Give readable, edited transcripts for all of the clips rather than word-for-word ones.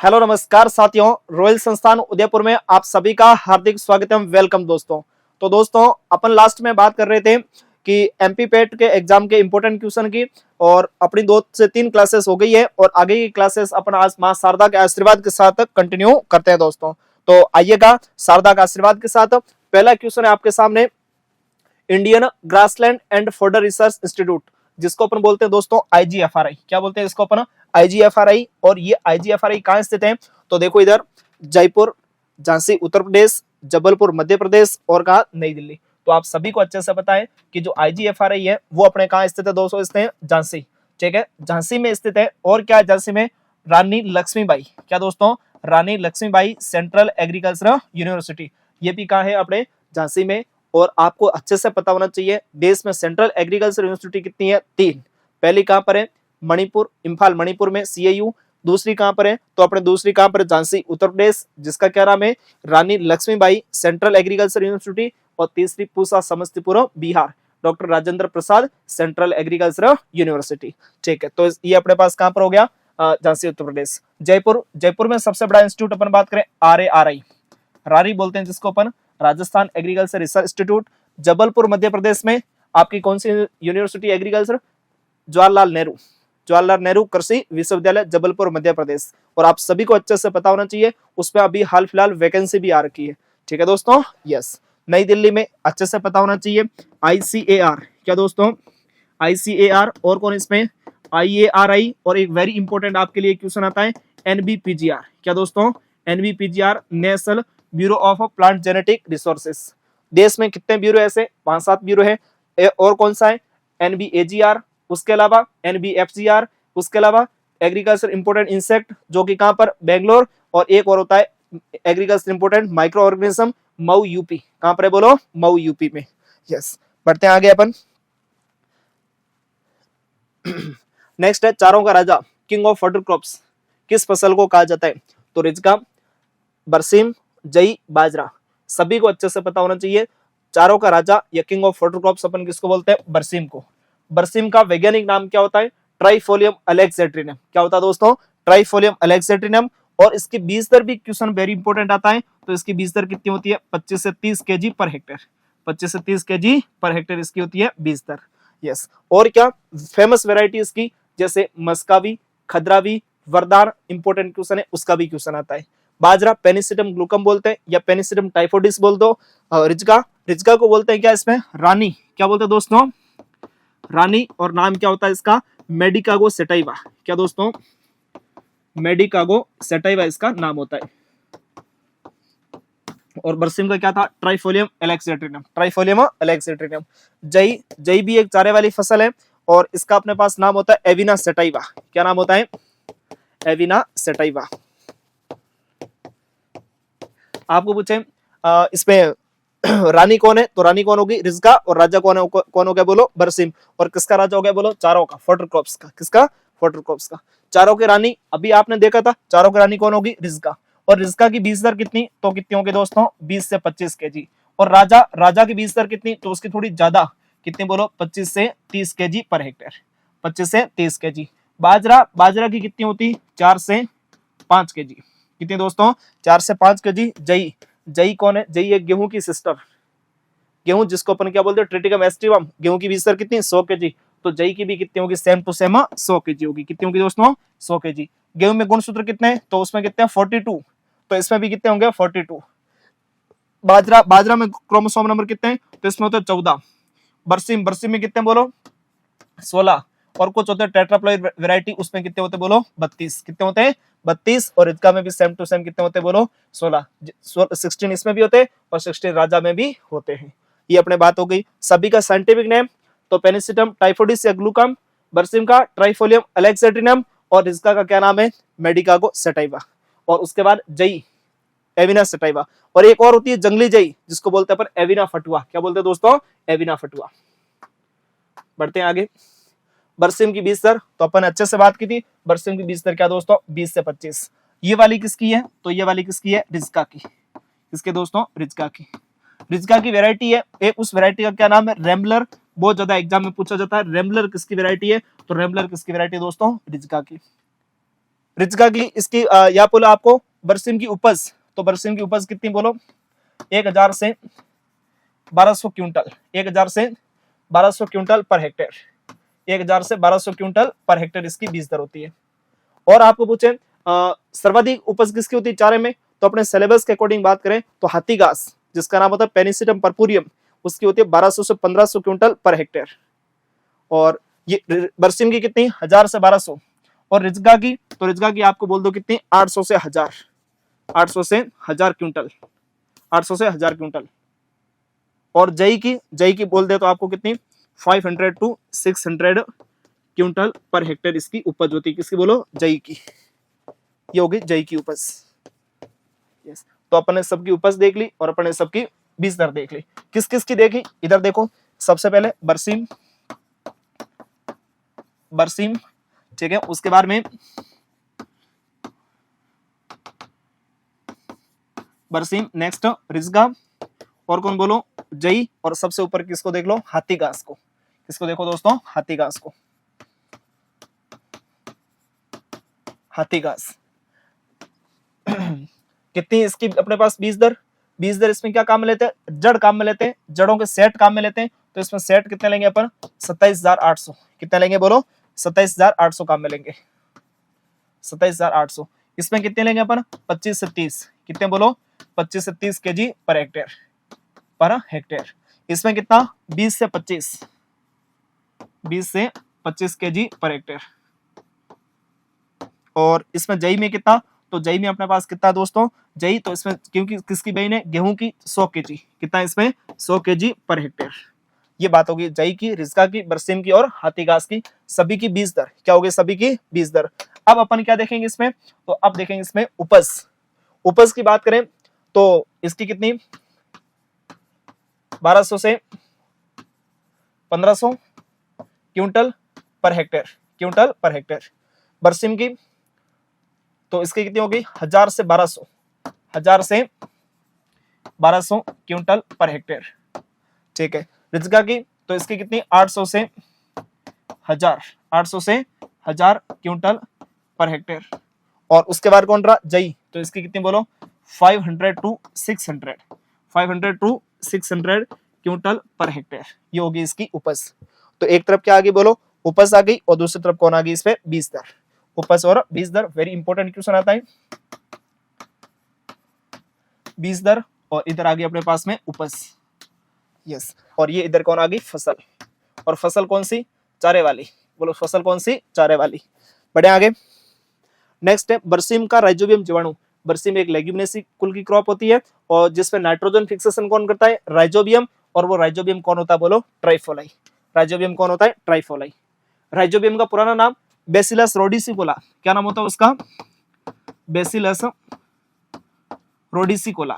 Hello नमस्कार साथियों, royal संस्थान उदयपुर में आप सभी का हार्दिक स्वागत एवं वेलकम दोस्तों। तो दोस्तों अपन लास्ट में बात कर रहे थे कि एमपी पेट के एग्जाम के इंपॉर्टेंट क्वेश्चन की, और अपनी 2 से 3 क्लासेस हो गई है और आगे की क्लासेस अपन आज मां शारदा के आशीर्वाद के साथ कंटिन्यू करते हैं दोस्तों। तो आइएगा शारदा के आशीर्वाद के साथ। पहला क्वेश्चन है आपके सामने, Indian grassland and fodder research institute, जिसको अपन बोलते हैं दोस्तों आईजीएफआरआई। क्या बोलते हैं इसको अपन? आईजीएफआरआई। और ये आईजीएफआरआई कहां स्थित है? तो देखो इधर जयपुर, झांसी उत्तर प्रदेश, जबलपुर मध्य प्रदेश और कहा नई दिल्ली। तो आप सभी को अच्छे से पता है कि जो आईजीएफआरआई है वो अपने कहां स्थित है दोस्तों? स्थित है झांसी। ठीक है, झांसी में स्थित है। और क्या झांसी में? रानी लक्ष्मीबाई। क्या दोस्तों? रानी लक्ष्मीबाई सेंट्रल एग्रीकल्चरल यूनिवर्सिटी, ये भी कहा है अपने झांसी में। और आपको अच्छे से पता होना चाहिए देश में सेंट्रल एग्रीकल्चर यूनिवर्सिटी कितनी है? 3। पहली कहां पर है? मणिपुर, इंफाल मणिपुर में सीएयू। दूसरी कहां पर है? तो अपने दूसरी कहां पर? झांसी उत्तर प्रदेश, जिसका क्या नाम है? रानी लक्ष्मीबाई सेंट्रल एग्रीकल्चर यूनिवर्सिटी। और तीसरी Pusa Samastipur Bihar, doctor Rajendra Prasad central agriculture university. ठीक है, तो ये अपने पास कहां पर हो गया? झांसी उत्तर प्रदेश। जयपुर, जयपुर में सबसे बड़ा इंस्टीट्यूट अपन बात करें आरआरआई, रारी बोलते हैं जिसको अपन, Rajasthan agriculture research institute. Jabalpur Madhya Pradesh में आपकी कौन सी यूनिवर्सिटी एग्रीकल्चर? जवाहरलाल नेहरू, जवाहरलाल नेहरू कृषि विश्वविद्यालय जबलपुर मध्य प्रदेश। और आप सभी को अच्छे से पता होना चाहिए उसमें अभी हाल फिलहाल वैकेंसी भी आ रखी है। ठीक है दोस्तों, यस। नई दिल्ली में अच्छे से पता होना चाहिए आईसीएआर। क्या दोस्तों? आईसीएआर। और कौन इसमें? आईएआरआई। और एक वेरी इंपॉर्टेंट आपके लिए क्वेश्चन आता है एनबीपीजीआर। क्या दोस्तों? NBPGR, national bureau of plant genetic resources. देश में कितने ब्यूरो? ऐसे 5-7 ब्यूरो है। और कौन सा है? एनबीएजीआर, उसके अलावा एनबीएफजीआर, उसके अलावा एग्रीकल्चर इंपोर्टेंट इंसेक्ट, जो कि कहां पर? बेंगलोर। और एक और होता है agriculture important micro organism, Mau UP. कहां पर है बोलो? मऊ यूपी में। यस, बढ़ते हैं आगे अपन। नेक्स्ट है चारों का राजा, किंग ऑफ फॉडर क्रॉप्स, किस फसल को कहा जाता है? तो रिजका, बरसीम, जई, बाजरा। सभी को अच्छे से पता होना चाहिए चारों का राजा या किंग ऑफ फॉडर क्रॉप्स अपन किसको बोलते हैं? बरसीम को। बरसीम का वैज्ञानिक नाम क्या होता है? ट्राइफोलियम अलेक्जेंड्रिनम। क्या होता है दोस्तों? ट्राइफोलियम अलेक्जेंड्रिनम। और इसकी बीज दर भी क्वेश्चन वेरी इंपॉर्टेंट आता है। तो इसकी बीज दर कितनी होती है? 25 से 30 केजी पर हेक्टेयर। 25 से 30 केजी पर हेक्टेयर इसकी होती है बीज दर। यस। और क्या फेमस वेराइटी इसकी? जैसे मस्कावी, खद्रावी, वरदान, इंपॉर्टेंट क्वेश्चन है, उसका भी क्वेश्चन आता है। बाजरा पेनिसिडियम ग्लूकम बोलते हैं या पेनिसिडियम टाइफोइडिस बोल दो। रिजका, रिजका को बोलते हैं क्या इसमें? रानी। क्या बोलते हैं दोस्तों? रानी। और नाम क्या होता है इसका? मेडिकागो सेटाइवा। क्या दोस्तों? मेडिकागो सेटाइवा इसका नाम होता है। और बरसीम का क्या था? Trifolium alexandrinum, trifolium alexandrinum. जई, जई भी एक चारे वाली फसल है और इसका अपने पास नाम होता है एविना सेटाइवा। क्या नाम होता है? एविना सेटाइवा। आपको पूछे इसमें रानी कौन है? तो रानी कौन होगी? रिजका। और राजा कौन है? कौन हो गया बोलो? बरसीम। और किसका राजा हो गया बोलो? चारों का, फॉडर क्रॉप्स का। किसका? फॉडर क्रॉप्स का। चारों की रानी अभी आपने देखा था, चारों की रानी कौन होगी? रिजका। और रिजका की बीज दर कितनी? तो कितनी होगी दोस्तों? 20 से 25 केजी। और राजा, राजा की बीज दर कितनी? तो उसकी थोड़ी ज्यादा, कितनी बोलो? 25 से 30 केजी पर हेक्टेयर। 25 से 30 केजी। बाजरा, बाजरा की कितनी होती? 4 से 5 केजी। कितनी दोस्तों? 4 से 5 केजी। जई, जई कौन है? जई एक गेहूं की सिस्टर, गेहूं जिसको अपन क्या बोलते हैं? Triticum aestivum. गेहूं की बीज दर कितनी? 100 केजी। तो जई की भी कितनी होगी? सेम टू सेम 100 केजी होगी। कितनी होगी दोस्तों? 100 केजी। गेहूं में गुणसूत्र कितने हैं? तो उसमें कितने हैं? 42। तो इसमें भी कितने होंगे? 42। बाजरा, बाजरा में क्रोमोसोम नंबर कितने हैं? तो इसमें होते हैं 14। बरसीम, बरसीम में कितने बोलो? 16। और कुछ होते हैं टेट्राप्लॉइड वैरायटी, उसमें कितने होते बोलो? 32। कितने होते हैं? 32। और इनका में भी सेम टू सेम कितने होते बोलो? 16। 16 इसमें भी होते हैं और 16 राजा में भी होते हैं। ये अपने बात हो गई। सभी का साइंटिफिक नेम तो पेनिसिडियम टाइफोइडिस या ग्लूकम, बरसीम का ट्राइफोलियम अलेक्जेंड्रिनम, और रिजका का क्या नाम है? मेडिकागो सेटाइवा। और उसके बाद जई, एविना सेटाइवा। और एक और होती है जंगली जई, जिसको बोलते हैं अपन एविना फटुआ। क्या बोलते हैं दोस्तों? एविना फटुआ। बढ़ते हैं आगे। बरसीम की बीज दर तो अपन अच्छे से बात की थी। बरसीम की बीज दर क्या दोस्तों? 20 से 25। ये वाली किसकी है? तो ये वाली किसकी है? रिजका की। किसके दोस्तों? रिजका की। रिजका की वैरायटी है एक, उस वैरायटी का क्या नाम है? रेमलर। बहुत ज्यादा एग्जाम में पूछा जाता है रेमलर किसकी वैरायटी है? तो रेमलर किसकी वैरायटी दोस्तों? रिजका की। रिज्का की इसकी या बोलो आपको बरसीम की उपज, तो बरसीम की उपज कितनी बोलो 1000 से 1200 क्विंटल, 1000 से 1200 क्विंटल पर हेक्टेयर, 1000 से 1200 क्विंटल पर हेक्टेयर इसकी बीज दर होती है। और आपको पूछे सर्वाधिक उपज किसकी होती है चारे में, तो अपने सिलेबस के अकॉर्डिंग बात करें तो हाथी घास जिसका नाम होता है पेनिसिलम पर्पुरियम, उसकी होती है 1200 से 1500 क्विंटल पर हेक्टेयर। और ये बरसीम की कितनी 1000 से 1200, और रिज्गा की, तो रिज्गा की आपको बोल दो कितनी 800 से 1000, 800 से 1000 क्विंटल, 800 से 1000 क्विंटल। और जई की बोल दे तो आपको कितनी 500 टू 600 क्विंटल पर हेक्टेयर इसकी उपज होती है। किसकी बोलो जई की, ये होगी जई की उपज। यस, तो अपन ने सबकी उपज देख ली और अपन ने सबकी बीज दर देख ली। किस किस की देखी, इधर देखो सबसे पहले बरसीम, ठीक है, उसके बाद में बरसीम, नेक्स्ट रिज्गा, और कौन बोलो जई, और सबसे ऊपर किसको देख लो हाथी घास को। किसको देखो दोस्तों हाथी घास को, हाथी घास। कितनी इसकी अपने पास बीज दर इसमें क्या काम में लेते हैं, जड़ काम में लेते हैं, जड़ों के सेट काम में लेते हैं। तो इसमें सेट कितने लेंगे अपन 27800, कितने लेंगे बोलो 27800 काम में लेंगे, 27800। इसमें कितने लेंगे अपन 25 से 30, कितने बोलो 25 से 30 केजी पर हेक्टेयर। इसमें कितना 20 से 25 केजी पर हेक्टेयर। और इसमें जई में कितना, तो जई में अपने पास कितना दोस्तों जई, तो इसमें क्योंकि किसकी बहन है गेहूं की 100 केजी, कितना इसमें 100 केजी पर हेक्टेयर। ये बात होगी जई की, रिज्का की, बरसीम की और हाथी घास की, सभी की बीज दर क्या होगी, सभी की बीज दर। अब अपन क्या देखेंगे इसमें, तो अब देखेंगे इसमें उपज की बात करें तो इसकी कितनी 1200 से 1500 क्विंटल पर हेक्टेयर। बरसीम की तो इसकी कितनी होगी 1000 से 1200 क्विंटल पर हेक्टेयर, ठीक है। रिज्गा की तो इसकी कितनी 800 से 1000 क्विंटल पर हेक्टेयर। और उसके बाद कौन रहा जई, तो इसकी कितनी बोलो 500 टू 600 क्विंटल पर हेक्टेयर, ये होगी इसकी उपज। तो एक तरफ क्या आ गई बोलो उपज आ गई, और दूसरी तरफ कौन आ गई इस पे बीज दर। उपज और बीज दर वेरी इंपॉर्टेंट क्वेश्चन आता है, बीज दर, और इधर आ गई अपने पास में उपज। यस, और ये इधर कौन आ गई फसल, और फसल कौन सी चारे वाली, बोलो फसल कौन सी चारे वाली। बढ़े आगे, नेक्स्ट है बरसीम का राइजोबियम जीवाणु। बरसीम एक लेग्यूमिनेसी कुल की क्रॉप होती है, और जिसमें नाइट्रोजन फिक्सेशन कौन करता है राइजोबियम, और वो राइजोबियम कौन होता है बोलो ट्राइफोलाई। राइजोबियम कौन होता है ट्राइफोलाई। राइजोबियम का पुराना नाम बेसिलस रोडिसिकोला, क्या नाम होता है उसका बेसिलस रोडिसिकोला,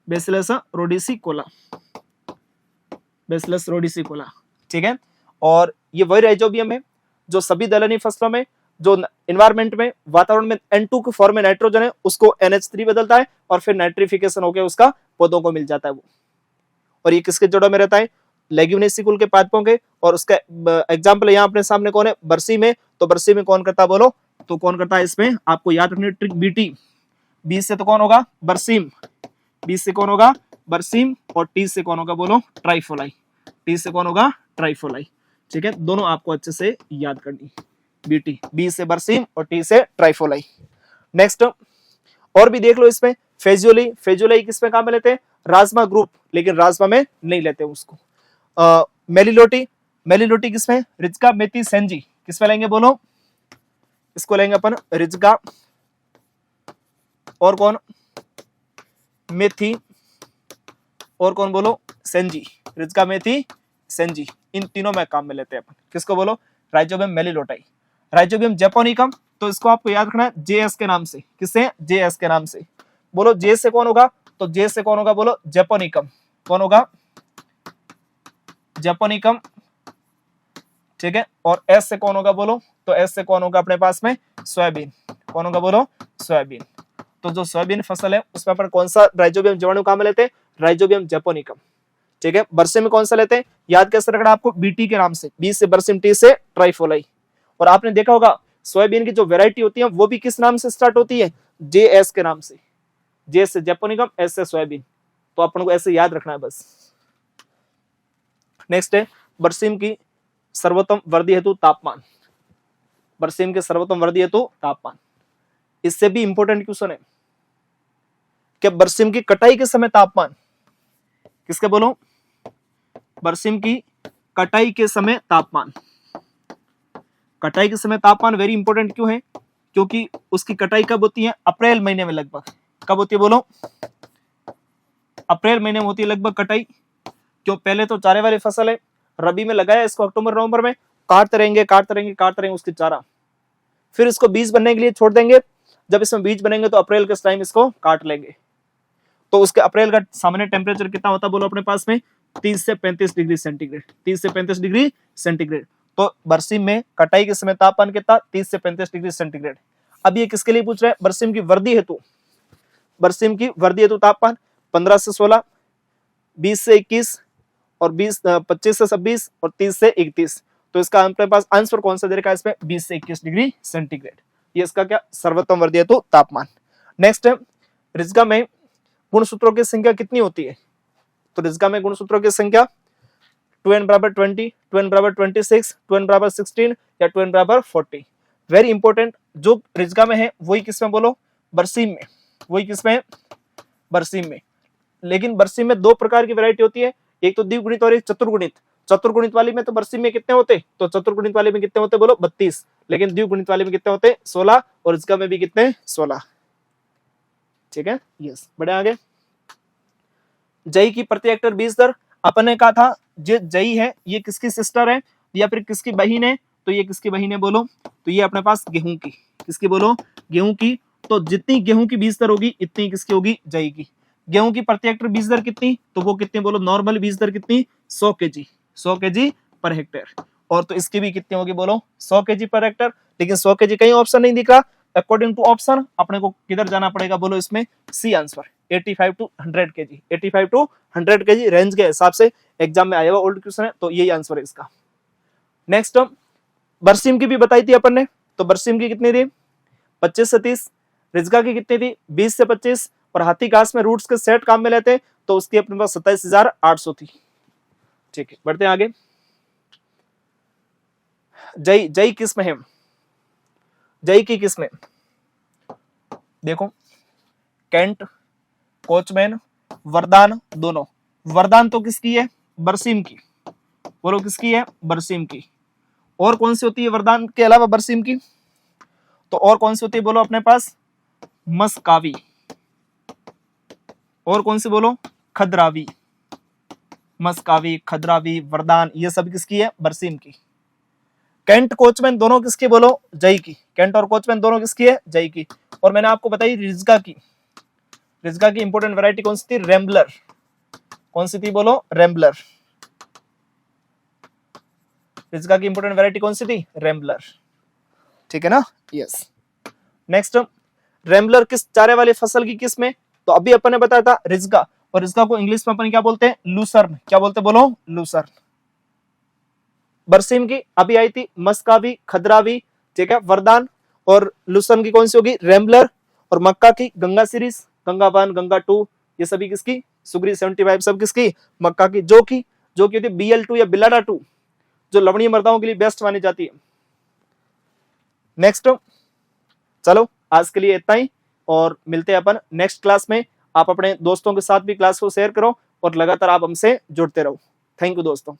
बेसिलस रोडिसिकोला, ठीक है। और ये वही राइजोबियम है जो सभी दलहनी फसलों में, जो एनवायरमेंट में, वातावरण में N2 के फॉर्म में नाइट्रोजन है उसको NH3 बदलता है, और फिर नाइट्रिफिकेशन होकर उसका पौधों को मिल जाता है वो। और ये किसके जड़ों में रहता है लेग्यूमिनेसी कुल के पादपों के। और उसका एग्जाम्पल यहाँ अपने सामने कौन है बरसीम में, तो बरसीम में कौन करता है बोलो, तो कौन करता है इसमें आपको याद रखनी ट्रिक बीटी, बीज से तो कौन होगा बरसीम, बीज से कौन होगा बरसीम, और टी से कौन होगा बोलो ट्राइफोलाई, टी से कौन होगा ट्राइफोलाई, ठीक है। दोनों आपको अच्छे से याद करनी, बीटी बी से बरसीम और टी से ट्राइफोलाई। नेक्स्ट और भी देख लो इसमें फेजुलाई किसमें काम में लेते हैं राजमा ग्रुप, लेकिन राजमा में नहीं लेते उसको। मेलिलोटी किसमें रिज्का मेथी सेंजी, किसमें लेंगे बोलो, इसको लेंगे अपन रिज्का, और कौन मेथी, और कौन बोलो सेंजी, रिज्का मेथी सेंजी, इन तीनों में काम में लेते हैं अपन। किसको बोलो राइजोबियम मेलिलोटाई। राइजोबियम जैपोनिकम, तो इसको आपको याद रखना है जेएस के नाम से, किससे जेएस के नाम से। बोलो जे से कौन होगा, तो जे से कौन होगा बोलो जैपोनिकम, कौन होगा जैपोनिकम, ठीक है। और एस से कौन होगा बोलो, तो एस से कौन होगा अपने पास में सोयाबीन, कौन होगा बोलो सोयाबीन। तो जो सोयाबीन फसल है उसमें अपन कौन सा राइजोबियम जीवाणु काम में लेते हैं राइजोबियम जैपोनिकम, ठीक है। बरसीम में कौन सा लेते हैं याद कैसे रखना आपको बीटी के नाम से, बी से बरसीम टी से ट्राइफोलाई। और आपने देखा होगा सोयाबीन की जो वेराइटी होती है वो भी किस नाम से स्टार्ट होती है, JS के नाम से, जे से जैपोनिकम, एस से सोयाबीन। तो अपन को ऐसे याद रखना है बस। नेक्स्ट है बरसीम की सर्वोत्तम वृद्धि हेतु तापमान। बरसीम के सर्वोत्तम वृद्धि हेतु तापमान, इससे भी इंपॉर्टेंट क्वेश्चन है कि बरसीम की कटाई के समय तापमान, किसके बोलो, बरसीम की कटाई के समय तापमान। कटाई के समय तापमान वेरी इंपॉर्टेंट क्यों है, क्योंकि उसकी कटाई कब होती है, अप्रैल महीने में लगभग। कब होती है बोलो, अप्रैल महीने में होती है लगभग कटाई। क्यों, पहले तो चारे वाली फसल है, रबी में लगाया इसको, अक्टूबर नवंबर में काटते रहेंगे उसकी चारा, फिर इसको बीज बनने के लिए छोड़ देंगे। जब इसमें बीज बनेंगे तो अप्रैल के टाइम इसको काट लेंगे। तो उसके अप्रैल का सामान्य टेम्परेचर कितना होता है बोलो अपने पास में, 30 से 35 डिग्री सेंटीग्रेड। 30 से 35 डिग्री सेंटीग्रेड। तो बरसीम में कटाई के समय तापमान कितना, 30 से 35 डिग्री सेंटीग्रेड। अब ये किसके लिए पूछ रहे हैं, बरसीम की वृद्धि हेतु। बरसीम की वृद्धि हेतु तापमान 15 से 16, 20 से 21 और 25 से 26 और 30 से 31। तो इसका अपने पास आंसर कौन सा दे रखा है इसमें, 20 से 21 डिग्री सेंटीग्रेड। ये इसका क्या, सर्वोत्तम वृद्धि हेतु तापमान। नेक्स्ट है रिज्गा में गुणसूत्रों की संख्या कितनी होती है। तो रिज्गा में गुणसूत्रों की संख्या 2n बराबर 20, 2n बराबर 26, 2n बराबर 16 या 2n बराबर 40। वेरी इंपॉर्टेंट, जो रिज्गा में है वही किसमें बोलो, बरसीम में। वही किसमें है, बरसीम में। लेकिन बरसीम में दो प्रकार की वैरायटी होती है, एक तो द्विगुणित और एक चतुर्गुणित। चतुर्गुणित वाली में तो बरसीम में कितने होते, तो चतुर्गुणित वाले में कितने होते बोलो 32, लेकिन द्विगुणित वाले में कितने होते 16, और इसका में भी कितने 16। ठीक है, यस, बढ़े आगे। जई की प्रति हेक्टेयर बीज दर, अपन ने कहा था जो जई है ये किसकी सिस्टर है या फिर किसकी बहन है, तो ये किसकी बहन है बोलो, तो ये अपने पास गेहूं की, किसकी बोलो, गेहूं की। तो जितनी गेहूं की बीज दर होगी इतनी किसकी होगी, जई की। गेहूं की प्रति हेक्टेयर बीज दर कितनी, तो वो कितनी बोलो, नॉर्मल बीज दर कितनी, 100 केजी, 100 केजी पर हेक्टेयर। और तो इसकी भी कितनी होगी बोलो, 100 केजी पर हेक्टेयर। लेकिन 100 केजी कहीं ऑप्शन नहीं दिख रहा, अकॉर्डिंग टू ऑप्शन अपने को किधर जाना पड़ेगा बोलो, इसमें C answer, 85 to 100 KG, 85 to 100 KG range के हिसाब से एग्जाम में आया हुआ ओल्ड क्वेश्चन है, तो यही आंसर है इसका। नेक्स्ट बरसीम की भी बताई थी अपन ने, तो बरसीम की कितनी थी 25 से 30, रिज्गा की कितनी थी 20 से 25, और हाथी घास में रूट्स के सेट काम में लेते तो उसकी अपने पास 27,800 थी। ठीक है, बढ़ते हैं आगे। जई, जई किस में है, जई की किस में, देखो कैंट, कोचमैन, वरदान, दोनों। वरदान तो किसकी है, बरसीम की, बोलो किसकी है, बरसीम की। और कौन सी होती है वरदान के अलावा बरसीम की, तो और कौन सी होती है बोलो अपने पास, मस्कावी। और कौन सी बोलो, खद्रावी। मस्कावी, खद्रावी, वरदान, ये सब किसकी है, बरसीम की। कैंट, कोचमैन दोनों किसकी बोलो, जई की। कैंट और कोचमैन दोनों किसकी है, जई की। और मैंने आपको बताई रिज्गा की, रिज्गा की इंपोर्टेंट वैरायटी कौन सी थी, रैम्बलर। कौन सी थी बोलो, रैम्बलर। रिज्गा की इंपोर्टेंट वैरायटी कौन सी थी, रैम्बलर। ठीक है ना, यस। नेक्स्ट रैम्बलर किस चारे वाली फसल की किस में, तो अभी अपन ने बताया था रिज्गा, और रिज्गा को इंग्लिश में अपन क्या बोलते हैं, लूसर्न। क्या बोलते बोलो, लूसर्न। बरसीम की अभी आई थी मस्कावी, खद्रावी, ठीक है, वरदान। और लूसर्न की कौन सी होगी, रैम्बलर। और मक्का की गंगा सीरीज, गंगा 1, गंगा 2, ये सभी किसकी, सुग्री 75 सब किसकी, मक्का की। जो की होती है BL2 या बिलाडा 2, जो लवणीय मृदाओं के लिए बेस्ट मानी जाती है। नेक्स्ट, चलो आज के लिए इतना ही, और मिलते हैं अपन नेक्स्ट क्लास में। आप अपने दोस्तों के साथ भी क्लास को शेयर करो और लगातार आप हमसे जुड़ते रहो। थैंक यू दोस्तों।